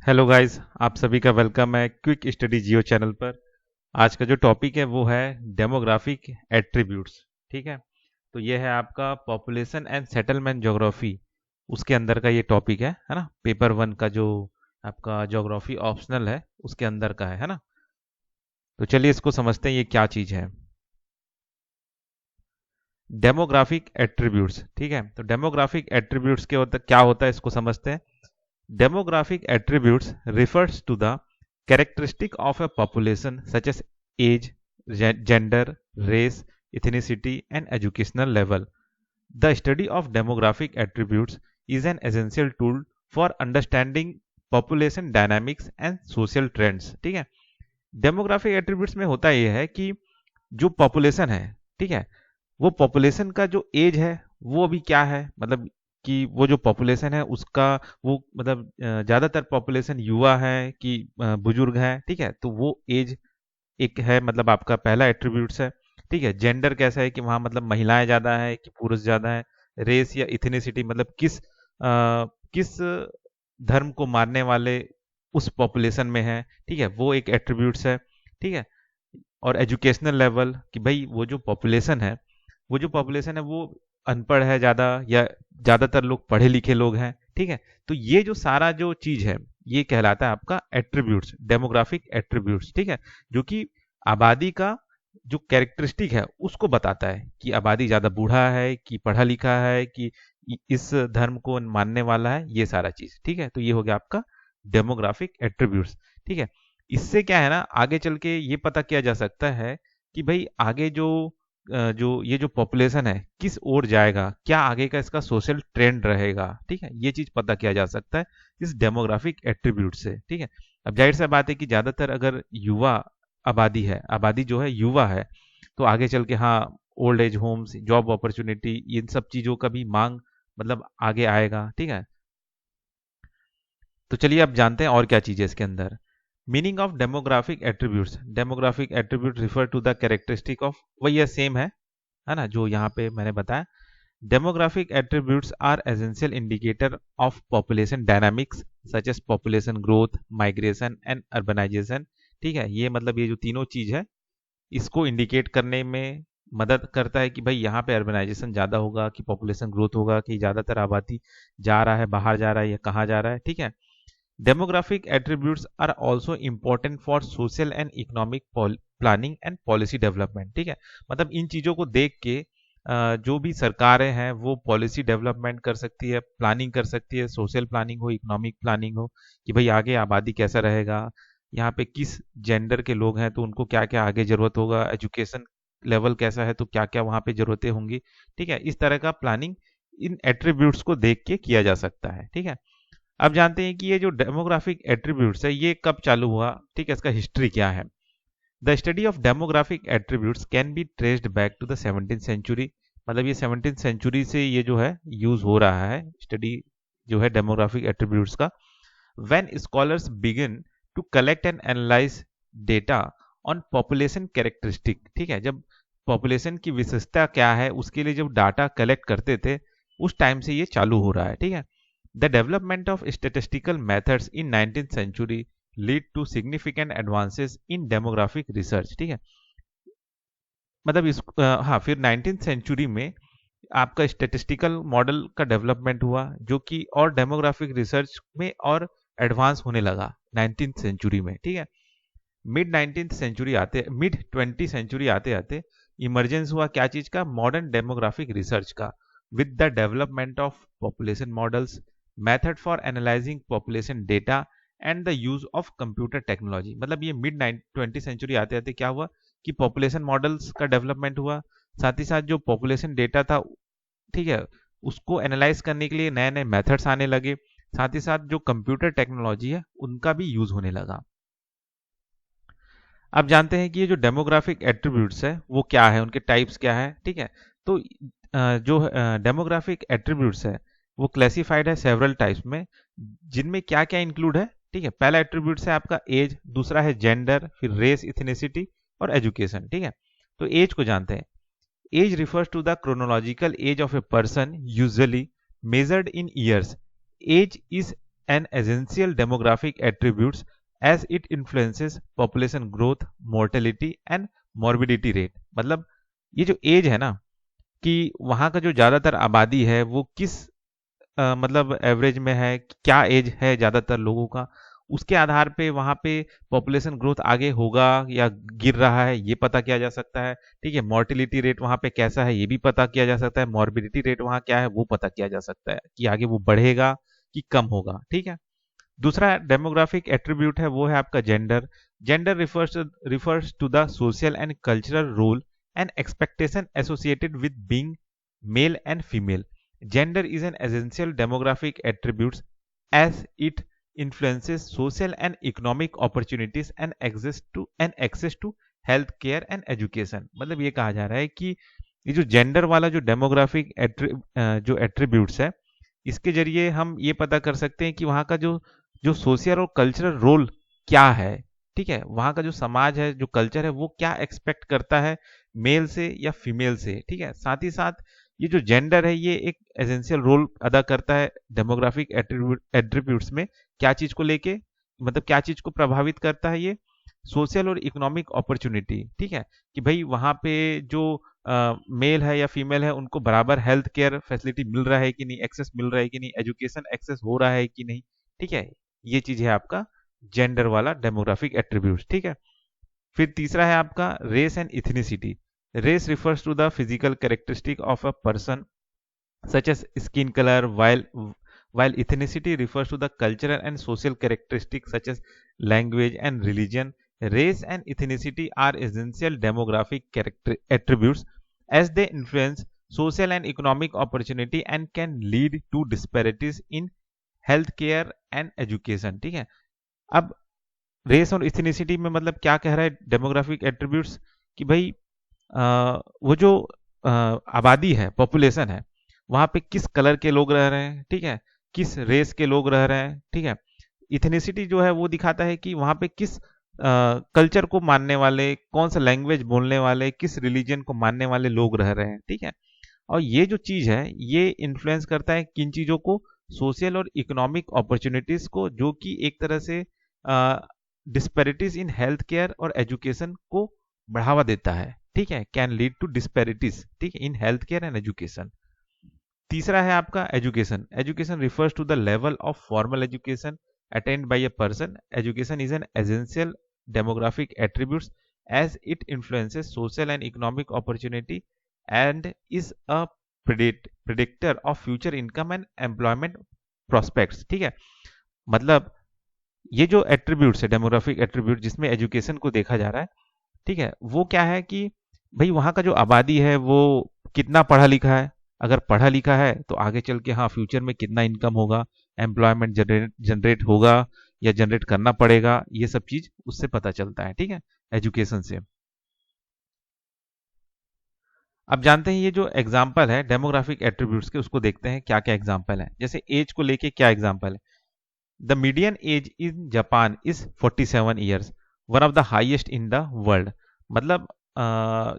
Hello guys, आप सभी का वेलकम है क्विक स्टडी जियो चैनल पर। आज का जो टॉपिक है वो है डेमोग्राफिक एट्रीब्यूट्स। ठीक है, तो ये है आपका पॉपुलेशन एंड सेटलमेंट ज्योग्राफी, उसके अंदर का ये टॉपिक है ना। पेपर वन का जो आपका ज्योग्राफी ऑप्शनल है उसके अंदर का है ना। तो चलिए इसको समझते हैं ये क्या चीज़ है। डेमोग्राफिक एट्रीब्यूट्स, ठीक है, तो डेमोग्राफिक एट्रीब्यूट्स के होता क्या होता है इसको समझते हैं। Demographic attributes refers to the characteristic of a population such as age, gender, race, ethnicity, and educational level. The study of demographic attributes is an essential tool for understanding population dynamics and social trends. ठीक है, demographic attributes में होता यह है कि जो population है, ठीक है, वो पॉपुलेशन का जो एज है वो अभी क्या है, मतलब कि वो जो पॉपुलेशन है उसका वो मतलब ज़्यादातर पॉपुलेशन युवा है कि बुजुर्ग है। ठीक है, तो वो एज एक है, मतलब आपका पहला एट्रीब्यूट्स है। ठीक है, जेंडर कैसा है कि वहाँ मतलब महिलाएं ज़्यादा है कि पुरुष ज़्यादा है। रेस या इथनिसिटी मतलब किस धर्म को मानने वाले उस पॉपुलेशन में है। ठीक है, वो एक एट्रीब्यूट्स है। ठीक है, और एजुकेशनल लेवल कि भाई वो जो पॉपुलेशन है वो अनपढ़ है ज़्यादा या ज़्यादातर लोग पढ़े लिखे लोग हैं। ठीक है, तो ये जो सारा जो चीज़ है ये कहलाता है आपका एट्रीब्यूट्स, डेमोग्राफिक एट्रीब्यूट्स। ठीक है, जो कि आबादी का जो कैरेक्टरिस्टिक है उसको बताता है कि आबादी ज़्यादा बूढ़ा है कि पढ़ा लिखा है कि इस धर्म को मानने वाला है, ये सारा चीज़। ठीक है, तो ये हो गया आपका डेमोग्राफिक एट्रीब्यूट्स। ठीक है, इससे क्या है ना, आगे चल के ये पता किया जा सकता है कि भाई आगे जो पॉपुलेशन है किस ओर जाएगा, क्या आगे का इसका सोशल ट्रेंड रहेगा। ठीक है, ये चीज पता किया जा सकता है इस डेमोग्राफिक एट्रीब्यूट से। ठीक है, अब जाहिर सी बात है कि ज्यादातर अगर युवा आबादी है, आबादी जो है युवा है, तो आगे चल के हाँ old age homes, job opportunity, इन सब चीजों का भी मांग मतलब आगे आएगा। ठीक है, तो चलिए अब जानते हैं और क्या चीज़ है इसके अंदर। Meaning of demographic attributes, demographic attribute refer to the characteristic of, वही है सेम है ना जो यहाँ पे मैंने बताया। Demographic attributes are essential indicator of population dynamics such as population growth, migration and urbanisation. ठीक है, ये मतलब ये जो तीनों चीज है इसको इंडिकेट करने में मदद करता है कि भाई यहाँ पे अर्बनाइजेशन ज़्यादा होगा कि पॉपुलेशन ग्रोथ होगा कि ज़्यादातर आबादी जा रहा है, बाहर जा रहा है या कहाँ जा रहा है। ठीक है, demographic attributes are also important for social and economic planning and policy development। ठीक है, मतलब इन चीज़ों को देख के जो भी सरकारें हैं वो पॉलिसी डेवलपमेंट कर सकती है, प्लानिंग कर सकती है, सोशल प्लानिंग हो, इकोनॉमिक प्लानिंग हो, कि भाई आगे आबादी कैसा रहेगा, यहाँ पे किस जेंडर के लोग हैं तो उनको क्या क्या आगे जरूरत होगा, एजुकेशन लेवल कैसा है तो क्या क्या वहाँ पे जरूरतें होंगी। ठीक है, इस तरह का प्लानिंग इन एट्रीब्यूट्स को देख के किया जा सकता है। ठीक है, अब जानते हैं कि ये जो डेमोग्राफिक एट्रीब्यूट्स है ये कब चालू हुआ। ठीक है, इसका हिस्ट्री क्या है। The study of demographic attributes can be traced back to the 17th century, मतलब ये 17th सेंचुरी से ये जो है यूज हो रहा है स्टडी जो है डेमोग्राफिक एट्रीब्यूट्स का। When scholars begin to collect and analyse data on population characteristic. ठीक है, जब पॉपुलेशन की विशेषता क्या है उसके लिए जब डाटा कलेक्ट करते थे उस टाइम से ये चालू हो रहा है। ठीक है, the development of statistical methods in 19th century lead to significant advances in demographic research। ठीक है, मतलब हाँ फिर 19th सेंचुरी में आपका स्टेटिस्टिकल मॉडल का डेवलपमेंट हुआ जो कि और डेमोग्राफिक रिसर्च में और एडवांस होने लगा 19th सेंचुरी में। ठीक है, मिड 20 सेंचुरी आते आते इमरजेंस हुआ क्या चीज का, मॉडर्न डेमोग्राफिक रिसर्च का, with the development of population models, method for analysing population data and the use of computer technology. मतलब ये मिड 20 सेंचुरी आते आते क्या हुआ कि पॉपुलेशन मॉडल्स का डेवलपमेंट हुआ, साथ ही साथ जो पॉपुलेशन डेटा था, ठीक है, उसको एनालाइज करने के लिए नए नए मेथड्स आने लगे, साथ ही साथ जो कंप्यूटर टेक्नोलॉजी है उनका भी यूज होने लगा। अब जानते हैं कि ये जो डेमोग्राफिक एट्रीब्यूट्स है वो क्या है, उनके टाइप्स क्या है। ठीक है, तो जो डेमोग्राफिक एट्रीब्यूट्स है वो क्लासिफाइड है सेवरल टाइप्स में, जिनमें क्या क्या इंक्लूड है। ठीक है, पहला एट्रीब्यूट्स है आपका एज, दूसरा है जेंडर, फिर रेस, इथनिसिटी और एजुकेशन। ठीक है, तो एज को जानते हैं। Age refers to the chronological age of a person usually measured in years. Age is an essential demographic attributes as it influences population growth, mortality and morbidity rate। मतलब ये जो एज है ना, कि वहाँ का जो ज़्यादातर आबादी है वो किस मतलब एवरेज में है, क्या एज है ज़्यादातर लोगों का, उसके आधार पे वहाँ पे पॉपुलेशन ग्रोथ आगे होगा या गिर रहा है ये पता किया जा सकता है। ठीक है, मॉर्टिलिटी रेट वहाँ पे कैसा है ये भी पता किया जा सकता है, मॉर्बिडिटी रेट वहाँ क्या है वो पता किया जा सकता है कि आगे वो बढ़ेगा कि कम होगा। ठीक है, दूसरा डेमोग्राफिक एट्रीब्यूट है वो है आपका gender. Gender refers to the social and cultural role and expectation associated with being male and female. Gender is an essential demographic attribute as it influences social and economic opportunities and access to health care and education। मतलब ये कहा जा रहा है कि ये जो gender वाला जो डेमोग्राफिक जो एट्रीब्यूट्स है, इसके जरिए हम ये पता कर सकते हैं कि वहाँ का जो जो सोशल और कल्चरल रोल क्या है। ठीक है, वहाँ का जो समाज है, जो कल्चर है, वो क्या एक्सपेक्ट करता है मेल से या फीमेल से। ठीक है, साथ ही साथ ये जो जेंडर है ये एक एसेंशियल रोल अदा करता है डेमोग्राफिक एट्रीब्यूट्स में। क्या चीज को लेके, मतलब क्या चीज को प्रभावित करता है ये, सोशल और इकोनॉमिक अपॉर्चुनिटी। ठीक है, कि भाई वहाँ पे जो मेल है या फीमेल है उनको बराबर हेल्थ केयर फैसिलिटी मिल रहा है कि नहीं, एक्सेस मिल रहा है कि नहीं, एजुकेशन एक्सेस हो रहा है कि नहीं। ठीक है, ये चीज है आपका जेंडर वाला डेमोग्राफिक एट्रीब्यूट। ठीक है, फिर तीसरा है आपका race and ethnicity. Race refers to the physical characteristic of a person such as skin color, while ethnicity refers to the cultural and social characteristics such as language and religion. Race and ethnicity are essential demographic attributes as they influence social and economic opportunity and can lead to disparities in healthcare and education। ठीक है, अब race और ethnicity में मतलब क्या कह रहा है डेमोग्राफिक एट्रीब्यूट्स, कि भाई वो जो आबादी है, पॉपुलेशन है, वहाँ पे किस कलर के लोग रह रहे हैं। ठीक है, किस रेस के लोग रह रहे हैं। ठीक है, इथनिसिटी जो है वो दिखाता है कि वहाँ पे किस कल्चर को मानने वाले, कौन सा लैंग्वेज बोलने वाले, किस रिलीजन को मानने वाले लोग रह रहे हैं। ठीक है, और ये जो चीज है ये इन्फ्लुएंस करता है किन चीजों को, सोशल और इकोनॉमिक अपॉर्चुनिटीज को, जो कि एक तरह से डिस्पैरिटीज इन हेल्थ केयर और एजुकेशन को बढ़ावा देता है। ठीक है, कैन लीड टू डिस्पैरिटीज, ठीक है, in health care and education. तीसरा है आपका education. Education refers to the level of formal education attend by a person. Education is an essential demographic attributes as it influences social and economic opportunity and is a predictor of future income and employment prospects। ठीक है, मतलब ये जो attributes है demographic attribute जिसमें education को देखा जा रहा है, ठीक है, वो क्या है कि भाई वहाँ का जो आबादी है वो कितना पढ़ा लिखा है। अगर पढ़ा लिखा है तो आगे चल के हाँ फ्यूचर में कितना इनकम होगा, एम्प्लॉयमेंट जनरेट होगा या जनरेट करना पड़ेगा, ये सब चीज उससे पता चलता है। ठीक है, एजुकेशन से। अब जानते हैं ये जो एग्जाम्पल है डेमोग्राफिक एट्रीब्यूट्स के, उसको देखते हैं क्या क्या एग्जाम्पल है। जैसे एज को लेके क्या एग्जाम्पल है, the median age in Japan is 47 years, one of the highest in the world. मतलब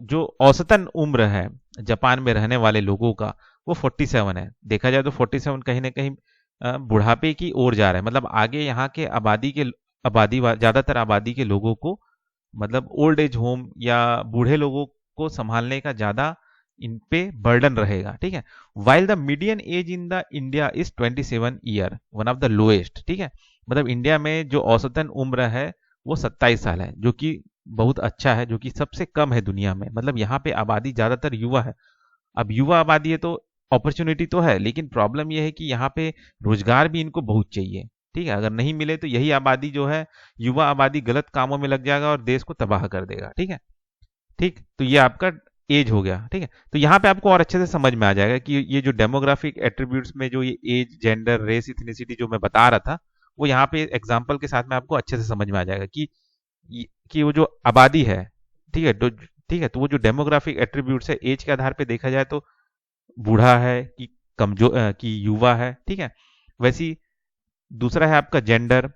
जो औसतन उम्र है जापान में रहने वाले लोगों का वो 47 है। देखा जाए तो 47 कहीं ना कहीं बुढ़ापे की ओर जा रहा है। मतलब आगे यहाँ के ज्यादातर आबादी के लोगों को मतलब ओल्ड एज होम या बूढ़े लोगों को संभालने का ज्यादा इन पे बर्डन रहेगा। ठीक है, while the median age in the India is 27 year, one of the lowest. ठीक है, मतलब इंडिया में जो औसतन उम्र है वो 27 साल है, जो कि बहुत अच्छा है, जो कि सबसे कम है दुनिया में। मतलब यहाँ पे आबादी ज्यादातर युवा है। अब युवा आबादी है तो अपॉर्चुनिटी तो है, लेकिन प्रॉब्लम यह है कि यहाँ पे रोजगार भी इनको बहुत चाहिए। ठीक है, अगर नहीं मिले तो यही आबादी जो है, युवा आबादी, गलत कामों में लग जाएगा और देश को तबाह कर देगा। ठीक है, ठीक, तो ये आपका एज हो गया। ठीक है, तो यहाँ पे आपको और अच्छे से समझ में आ जाएगा कि ये जो डेमोग्राफिक एट्रीब्यूट्स में जो ये एज, जेंडर, रेस, इथनिसिटी जो मैं बता रहा था, वो यहाँ पे एग्जाम्पल के साथ में आपको अच्छे से समझ में आ जाएगा कि वो जो आबादी है, ठीक है, ठीक है, तो वो जो डेमोग्राफिक एट्रीब्यूट्स है एज के आधार पे देखा जाए तो बूढ़ा है कि कमजोर कि युवा है। ठीक है, वैसी दूसरा है आपका जेंडर।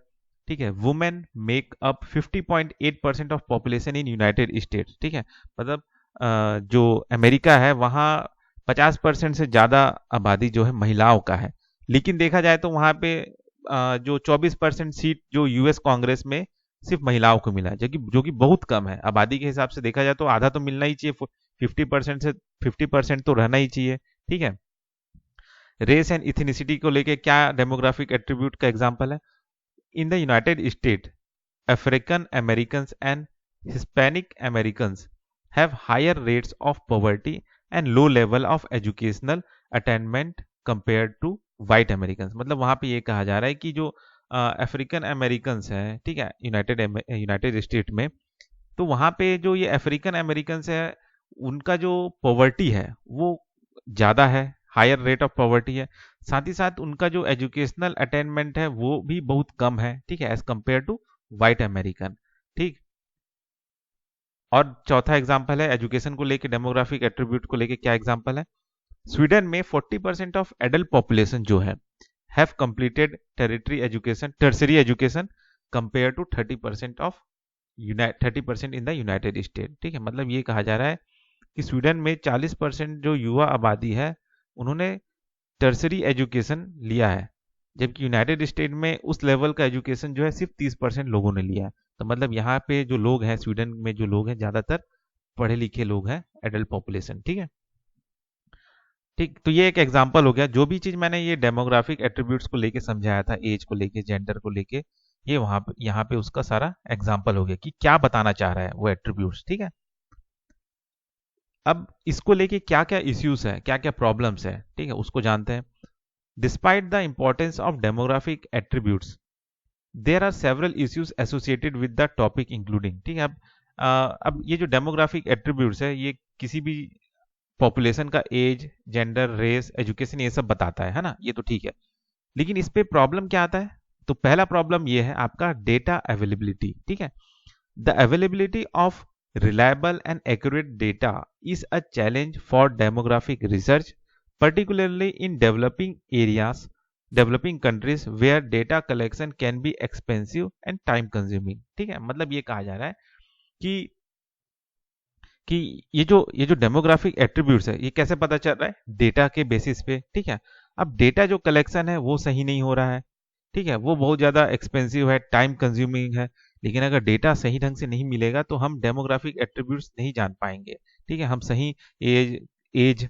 ठीक है, women make up 50.8% of population in United states. ठीक है, मतलब जो अमेरिका है वहाँ 50% से ज्यादा आबादी जो है महिलाओं का है। लेकिन देखा जाए तो वहाँ पे जो 24% सीट जो यूएस कांग्रेस में सिर्फ महिलाओं को मिला है, जो कि बहुत कम है। आबादी के हिसाब से देखा जाए तो आधा तो मिलना ही चाहिए, 50% से 50% तो रहना ही चाहिए। ठीक है। रेस एंड इथनिसिटी को लेके क्या डेमोग्राफिक एट्रीब्यूट का एग्जांपल है? इन the United state African American and Hispanic American have higher rates of poverty and low level of educational attainment compared to white Americans। मतलब वहां पे ये कहा जा रहा है कि जो अफ्रीकन अमेरिकन हैं, ठीक है, यूनाइटेड स्टेट में, तो वहां पे जो ये अफ्रीकन अमेरिकन है उनका जो पॉवर्टी है वो ज्यादा है, हायर रेट ऑफ पॉवर्टी है। साथ ही साथ उनका जो एजुकेशनल अटेनमेंट है वो भी बहुत कम है, ठीक है, as compare to white American. ठीक। और चौथा एग्जांपल है एजुकेशन को लेके, डेमोग्राफिक एट्रीब्यूट को लेके क्या एग्जांपल है? स्वीडन में 40% ऑफ एडल्ट पॉपुलेशन जो है have completed tertiary education compare to 30% of 30% in the United State. ठीक है। मतलब ये कहा जा रहा है कि स्वीडन में 40% जो युवा आबादी है उन्होंने टर्सरी एजुकेशन लिया है, जबकि यूनाइटेड स्टेट में उस लेवल का एजुकेशन जो है सिर्फ 30% लोगों ने लिया है। तो मतलब यहाँ पे जो लोग हैं, स्वीडन में जो लोग हैं ज्यादातर पढ़े लिखे लोग हैं, एडल्ट पॉपुलेशन। ठीक है। ठीक। तो ये एक एग्जांपल हो गया। जो भी चीज मैंने ये डेमोग्राफिक एट्रीब्यूट्स को लेके समझाया था, एज को लेके, जेंडर को लेके, ये वहां पे यहाँ पे उसका सारा एग्जांपल हो गया कि क्या बताना चाह रहा है वो एट्रीब्यूट्स। ठीक है। अब इसको लेके क्या क्या इश्यूज है, क्या क्या प्रॉब्लम्स है, ठीक है, उसको जानते हैं। Despite the importance of demographic attributes there are several issues associated with the topic including. ठीक है। अब ये जो डेमोग्राफिक एट्रीब्यूट्स है ये किसी भी पॉपुलेशन का एज, जेंडर, रेस, एजुकेशन ये सब बताता है ना, ये तो ठीक है। लेकिन इस पे प्रॉब्लम क्या आता है? तो पहला प्रॉब्लम ये है आपका डेटा अवेलेबिलिटी। ठीक है। The availability of reliable and accurate data is a challenge for demographic research, particularly in developing countries where data collection can be expensive and time consuming। ठीक है। मतलब ये कहा जा रहा है कि ये जो डेमोग्राफिक एट्रीब्यूट्स है ये कैसे पता चल रहा है? डेटा के बेसिस पे। ठीक है। अब डेटा जो कलेक्शन है वो सही नहीं हो रहा है, ठीक है, वो बहुत ज़्यादा एक्सपेंसिव है, टाइम कंज्यूमिंग है। लेकिन अगर डेटा सही ढंग से नहीं मिलेगा तो हम डेमोग्राफिक एट्रीब्यूट्स नहीं जान पाएंगे। ठीक है। हम सही एज,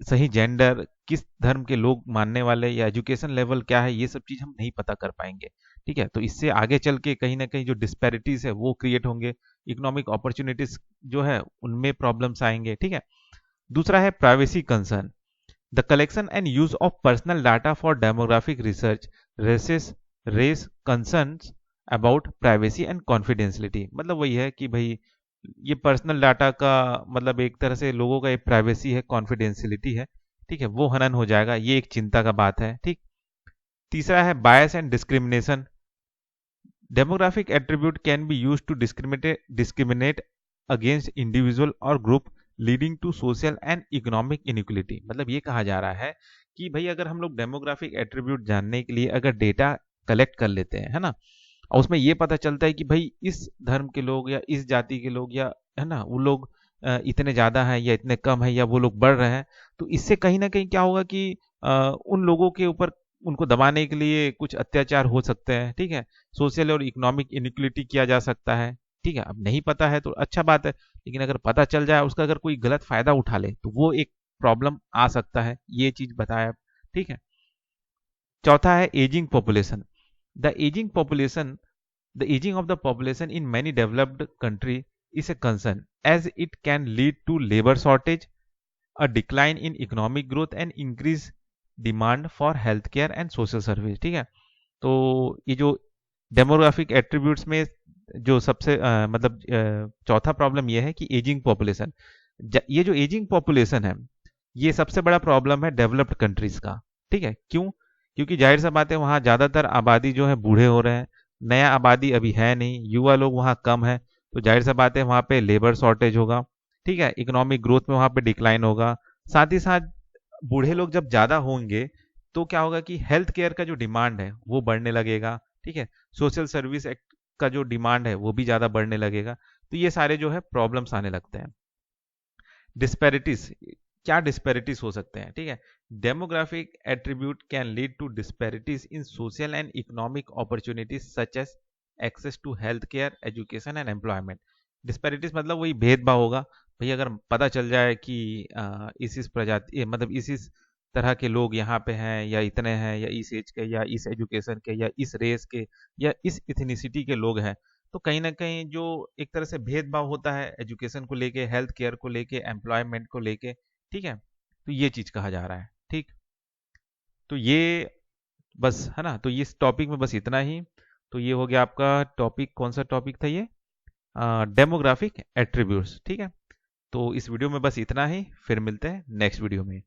सही जेंडर, किस धर्म के लोग मानने वाले, या एजुकेशन लेवल क्या है, ये सब चीज़ हम नहीं पता कर पाएंगे। ठीक है। तो इससे आगे चल के कहीं ना कहीं जो डिस्पैरिटीज है वो क्रिएट होंगे, इकोनॉमिक अपॉर्चुनिटीज जो है उनमें प्रॉब्लम्स आएंगे। ठीक है। दूसरा है privacy concern. The collection and use of personal data for demographic research raise concerns about privacy and confidentiality. मतलब वही है कि भाई ये पर्सनल डाटा का मतलब एक तरह से लोगों का एक प्राइवेसी है, कॉन्फिडेंशियलिटी है, ठीक है, वो हनन हो जाएगा, ये एक चिंता का बात है। ठीक। तीसरा है bias and discrimination. Demographic attribute can be use to discriminate against individual और group leading to social and economic inequality. मतलब ये कहा जा रहा है कि भाई अगर हम लोग डेमोग्राफिक एट्रीब्यूट जानने के लिए अगर डेटा कलेक्ट कर लेते हैं, है ना, और उसमें ये पता चलता है कि भाई इस धर्म के लोग या इस जाति के लोग या है ना वो लोग इतने ज्यादा हैं या इतने कम है या वो लोग बढ़ रहे हैं, तो इससे कहीं ना कहीं क्या होगा कि उन लोगों के ऊपर उनको दबाने के लिए कुछ अत्याचार हो सकते हैं। ठीक है। सोशल और इकोनॉमिक इनइक्वलिटी किया जा सकता है। ठीक है। अब नहीं पता है तो अच्छा बात है, लेकिन अगर पता चल जाए उसका अगर कोई गलत फायदा उठा ले तो वो एक प्रॉब्लम आ सकता है, ये चीज बताया। ठीक है। चौथा है ageing population. The ageing population The aging of the population in many developed countries is a concern as it can lead to labor shortage, a decline in economic growth and increased demand for healthcare and social service। ठीक है। तो ये जो demographic attributes में जो सबसे चौथा problem ये है कि एजिंग पॉपुलेशन। ये जो एजिंग पॉपुलेशन है ये सबसे बड़ा प्रॉब्लम है डेवलप्ड कंट्रीज का। ठीक है। क्यों? क्योंकि जाहिर सा बात है वहाँ ज्यादातर आबादी जो है बूढ़े हो रहे हैं, नया आबादी अभी है नहीं, युवा लोग वहाँ कम है, तो जाहिर सा बात है वहाँ पे लेबर शॉर्टेज होगा। ठीक है। इकोनॉमिक ग्रोथ में वहाँ पे डिक्लाइन होगा। साथ ही साथ बूढ़े लोग जब ज्यादा होंगे तो क्या होगा कि हेल्थ केयर का जो डिमांड है वो बढ़ने लगेगा। ठीक है। सोशल सर्विस एक्ट का जो डिमांड है वो भी ज्यादा बढ़ने लगेगा। तो ये सारे जो है प्रॉब्लम्स आने लगते हैं। डिस्पैरिटीज, क्या डिस्पैरिटीज हो सकते हैं, ठीक है। Demographic attribute can lead to disparities in social and economic opportunities such as access to health care, education and employment. Disparities मतलब वही भेदभाव होगा। भाई अगर पता चल जाए कि इस प्रजाति मतलब इस तरह के लोग यहाँ पे हैं, या इतने हैं, या इस एज के, या इस एजुकेशन के, या इस रेस के, या इस इथनिसिटी के लोग हैं, तो कहीं ना कहीं जो एक तरह से भेदभाव होता है एजुकेशन को लेके, हेल्थ केयर को लेके, एम्प्लॉयमेंट को लेके, ठीक है, तो ये चीज कहा जा रहा है, ठीक। तो ये बस है ना, तो इस टॉपिक में बस इतना ही। तो ये हो गया आपका टॉपिक, कौन सा टॉपिक था ये, डेमोग्राफिक एट्रीब्यूट्स, ठीक है। तो इस वीडियो में बस इतना ही, फिर मिलते हैं नेक्स्ट वीडियो में।